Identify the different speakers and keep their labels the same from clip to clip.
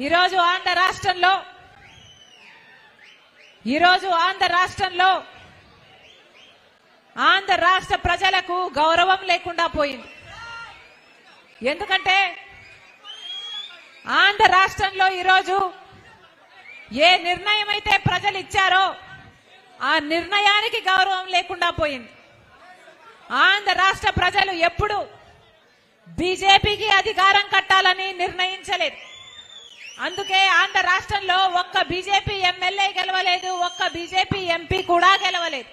Speaker 1: ఈరోజు ఆంధ్ర రాష్ట్రంలో ఆంధ్ర రాష్ట్ర ప్రజలకు గౌరవం లేకుండా పోయింది. ఎందుకంటే ఆంధ్ర రాష్ట్రంలో ఈరోజు ఏ నిర్ణయం అయితే ప్రజలు ఇచ్చారో ఆ నిర్ణయానికి గౌరవం లేకుండా పోయింది. ఆంధ్ర రాష్ట్ర ప్రజలు ఎప్పుడు బీజేపీకి అధికారం కట్టాలని నిర్ణయించలేదు. అందుకే ఆంధ్ర రాష్ట్రంలో ఒక్క బీజేపీ ఎమ్మెల్యే గెలవలేదు, ఒక్క బీజేపీ ఎంపీ కూడా గెలవలేదు.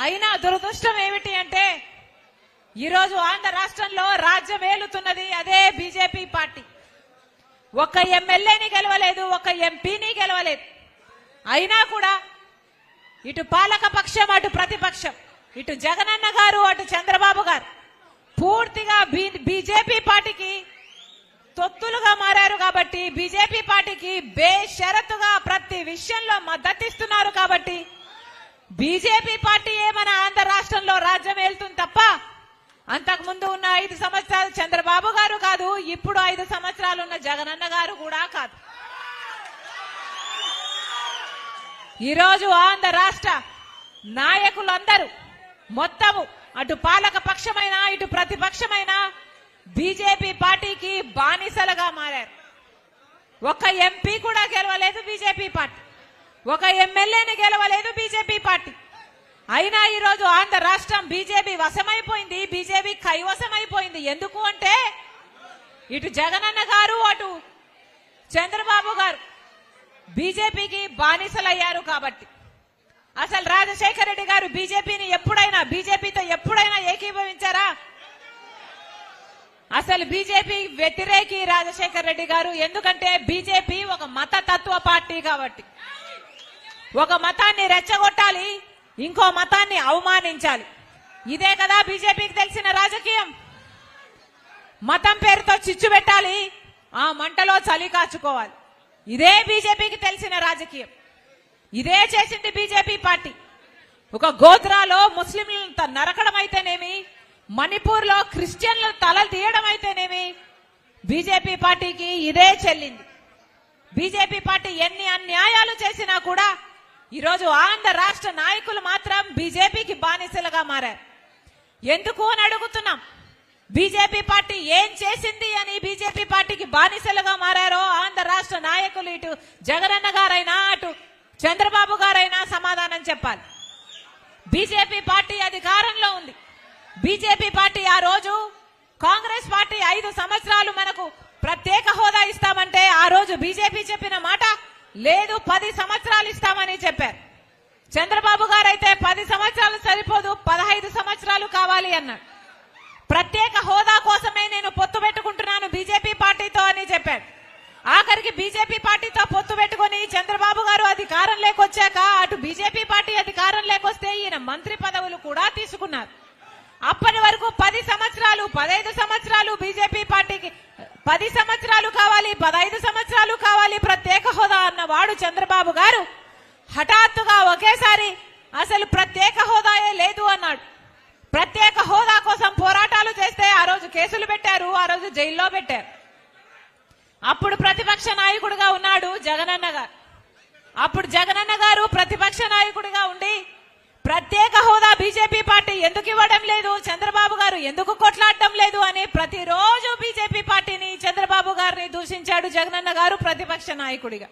Speaker 1: అయినా దురదృష్టం ఏమిటి అంటే ఈరోజు ఆంధ్ర రాష్ట్రంలో రాజ్యం ఏలుతున్నది అదే బీజేపీ పార్టీ. ఒక్క ఎమ్మెల్యేని గెలవలేదు, ఒక్క ఎంపీని గెలవలేదు. అయినా కూడా ఇటు పాలక పక్షం అటు ప్రతిపక్షం, ఇటు జగనన్న గారు అటు చంద్రబాబు గారు పూర్తిగా బీజేపీ పార్టీకి తొత్తులుగా మారారు. కాబట్టి బీజేపీ పార్టీకి బేషరతుగా ప్రతి విషయంలో మద్దతిస్తున్నారు. కాబట్టి బీజేపీ పార్టీ మన ఆంధ్ర రాష్ట్రంలో రాజ్యం ఏలుతుంది తప్ప అంతకుముందు ఉన్న 5 సంవత్సరాలు చంద్రబాబు గారు కాదు, ఇప్పుడు 5 సంవత్సరాలు ఉన్న జగనన్న గారు కూడా కాదు. ఈరోజు ఆంధ్ర రాష్ట్ర నాయకులందరూ మొత్తము అటు పాలక పక్షమైన ఇటు ప్రతిపక్షమైన బీజేపీ పార్టీకి బానిసలుగా మారారు. ఒక ఎంపీ కూడా గెలవలేదు బీజేపీ పార్టీ, ఒక ఎమ్మెల్యేని గెలవలేదు బీజేపీ పార్టీ. అయినా ఈరోజు ఆంధ్ర రాష్ట్రం బీజేపీ వశమైపోయింది, బీజేపీ కైవశమైపోయింది. ఎందుకు అంటే ఇటు జగనన్న గారు అటు చంద్రబాబు గారు బీజేపీకి బానిసలయ్యారు. కాబట్టి అసలు రాజశేఖర రెడ్డి గారు బీజేపీతో ఎప్పుడైనా ఏకీభవించారా? అసలు బీజేపీ వ్యతిరేకి రాజశేఖర రెడ్డి గారు. ఎందుకంటే బీజేపీ ఒక మతతత్వ పార్టీ. కాబట్టి ఒక మతాన్ని రెచ్చగొట్టాలి, ఇంకో మతాన్ని అవమానించాలి. ఇదే కదా బీజేపీకి తెలిసిన రాజకీయం. మతం పేరుతో చిచ్చు పెట్టాలి, ఆ మంటలో చలి కాచుకోవాలి. ఇదే బీజేపీకి తెలిసిన రాజకీయం. ఇదే చేసింది బీజేపీ పార్టీ. ఒక గోత్రాలో ముస్లింలను నరకడం అయితేనేమి, మణిపూర్ లో క్రిస్టియన్లు తలలు తీయడం అయితేనేమి బీజేపీ పార్టీకి ఇదే చెల్లింది. బీజేపీ పార్టీ ఎన్ని అన్యాయాలు చేసినా కూడా ఈరోజు ఆంధ్ర రాష్ట్ర నాయకులు మాత్రం బీజేపీకి బానిసలుగా మారారు. ఎందుకు అని అడుగుతున్నాం. బీజేపీ పార్టీ ఏం చేసింది అని బీజేపీ పార్టీకి బానిసలుగా మారారో ఆంధ్ర రాష్ట్ర నాయకులు ఇటు జగనన్న గారైనా అటు చంద్రబాబు గారైనా సమాధానం చెప్పాలి. బీజేపీ పార్టీ అధికారంలో ఉంది. బీజేపీ పార్టీ ఆ రోజు కాంగ్రెస్ పార్టీ 5 సంవత్సరాలు మనకు ప్రత్యేక హోదా ఇస్తామంటే ఆ రోజు బీజేపీ చెప్పిన మాట లేదు, 10 సంవత్సరాలు ఇస్తామని చెప్పారు. చంద్రబాబు గారు అయితే 10 సంవత్సరాలు సరిపోదు, 15 సంవత్సరాలు కావాలి అన్నాడు. ప్రత్యేక హోదా కోసమే నేను పొత్తు పెట్టుకుంటున్నాను బీజేపీ పార్టీతో అని చెప్పాడు. ఆఖరికి బీజేపీ పార్టీతో పొత్తు పెట్టుకుని చంద్రబాబు గారు అధికారం లేకొచ్చాక అటు బీజేపీ పార్టీ అధికారం లేకొస్తే ఈయన మంత్రి పదవులు కూడా తీసుకున్నారు. అప్పటి వరకు 10 సంవత్సరాలు 15 సంవత్సరాలు బీజేపీ పార్టీకి 10 సంవత్సరాలు కావాలి, 15 సంవత్సరాలు కావాలి ప్రత్యేక హోదా అన్నవాడు చంద్రబాబు గారు హఠాత్తుగా ఒకేసారి అసలు ప్రత్యేక హోదాయే లేదు అన్నాడు. ప్రత్యేక హోదా కోసం పోరాటాలు చేస్తే ఆ రోజు కేసులు పెట్టారు, ఆ రోజు జైల్లో పెట్టారు. అప్పుడు ప్రతిపక్ష నాయకుడిగా ఉన్నాడు జగనన్న గారు. అప్పుడు జగనన్న గారు ప్రతిపక్ష నాయకుడిగా ఉండి ప్రత్యేక హోదా బీజేపీ పార్టీ ఎందుకు ఇవ్వడం లేదు, చంద్రబాబు గారు ఎందుకు కొట్లాడడం లేదు అని ప్రతిరోజు బీజేపీ పార్టీని చంద్రబాబు గారిని దూషించాడు జగనన్న గారు ప్రతిపక్ష నాయకుడిగా.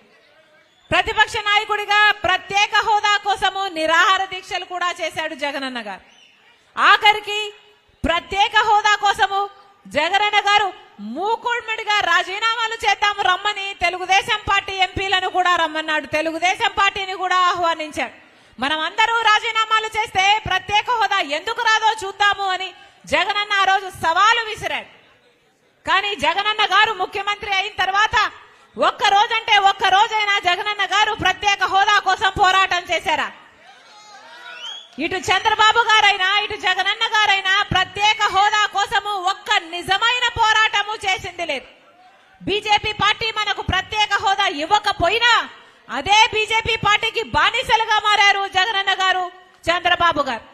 Speaker 1: ప్రత్యేక హోదా కోసము నిరాహార దీక్షలు కూడా చేశాడు జగనన్న గారు. ఆఖరికి ప్రత్యేక హోదా కోసము జగనన్న గారు మూకుమ్మడిగా రాజీనామాలు చేద్దాము రమ్మని తెలుగుదేశం పార్టీ ఎంపీలను కూడా రమ్మన్నాడు, తెలుగుదేశం పార్టీని కూడా ఆహ్వానించాడు. మనం అందరూ రాజీనామాలు చేస్తే ప్రత్యేక హోదా ఎందుకు రాదో చూద్దాము అని జగనన్న ఆ రోజు సవాలు విసిరాడు. కానీ జగనన్న గారు ముఖ్యమంత్రి అయిన తర్వాత ఒక్క రోజైనా జగనన్న గారు ప్రత్యేక హోదా కోసం పోరాటం చేశారా? ఇటు చంద్రబాబు గారైనా ఇటు జగనన్న గారైనా ప్రత్యేక హోదా కోసము ఒక్క నిజమైన పోరాటము చేసింది లేదు. బీజేపీ పార్టీ మనకు ప్రత్యేక హోదా ఇవ్వకపోయినా అదే బీజేపీ పార్టీకి బానిసలుగా మారారు జగనన్న గారు చంద్రబాబు గారు.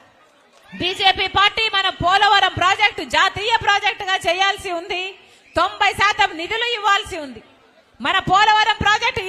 Speaker 1: బీజేపీ పార్టీ మన పోలవరం ప్రాజెక్టు జాతీయ ప్రాజెక్టుగా చేయాల్సి ఉంది, 90% నిధులు ఇవ్వాల్సి ఉంది. మన పోలవరం ప్రాజెక్టు